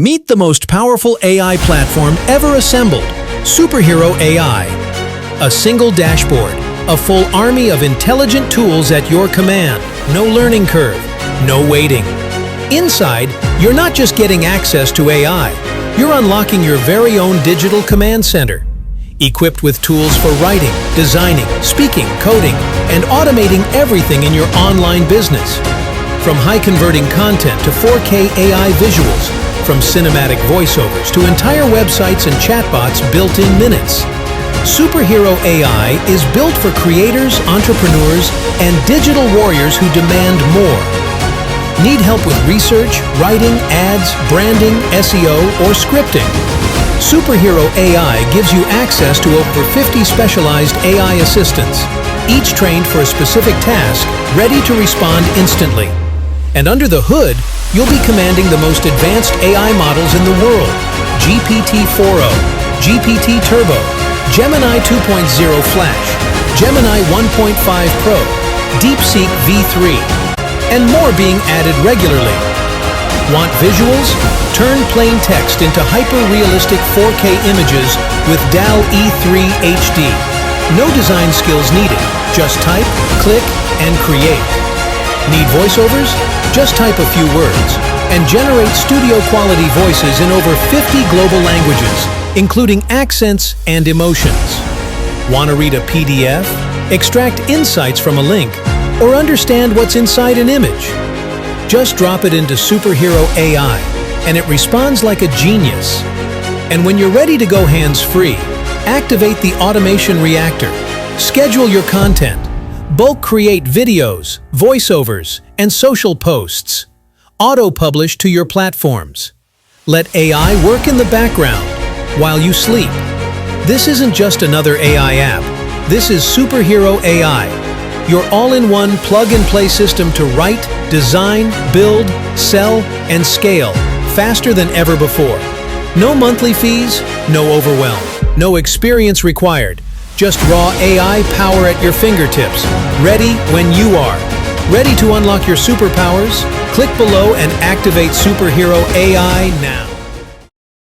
Meet the most powerful AI platform ever assembled, Superhero AI. A single dashboard, a full army of intelligent tools at your command. No learning curve, no waiting. Inside, you're not just getting access to AI, you're unlocking your very own digital command center. Equipped with tools for writing, designing, speaking, coding, and automating everything in your online business. From high-converting content to 4K AI visuals, from cinematic voiceovers to entire websites and chatbots built in minutes. Superhero AI is built for creators, entrepreneurs, and digital warriors who demand more. Need help with research, writing, ads, branding, SEO, or scripting? Superhero AI gives you access to over 50 specialized AI assistants, each trained for a specific task, ready to respond instantly. And under the hood, you'll be commanding the most advanced AI models in the world: GPT-4o, GPT Turbo, Gemini 2.0 Flash, Gemini 1.5 Pro, DeepSeek V3, and more being added regularly. Want visuals? Turn plain text into hyper-realistic 4K images with DALL-E 3 HD. No design skills needed, just type, click, and create. Need voiceovers? Just type a few words and generate studio-quality voices in over 50 global languages, including accents and emotions. Want to read a PDF? Extract insights from a link, or understand what's inside an image? Just drop it into Superhero AI, and it responds like a genius. And when you're ready to go hands-free, activate the automation reactor, schedule your content, bulk create videos, voiceovers, and social posts. Auto-publish to your platforms. Let AI work in the background while you sleep. This isn't just another AI app. This is Superhero AI, your all-in-one plug-and-play system to write, design, build, sell, and scale faster than ever before. No monthly fees, no overwhelm, no experience required. Just raw AI power at your fingertips, ready when you are. Ready to unlock your superpowers? Click below and activate Superhero AI now.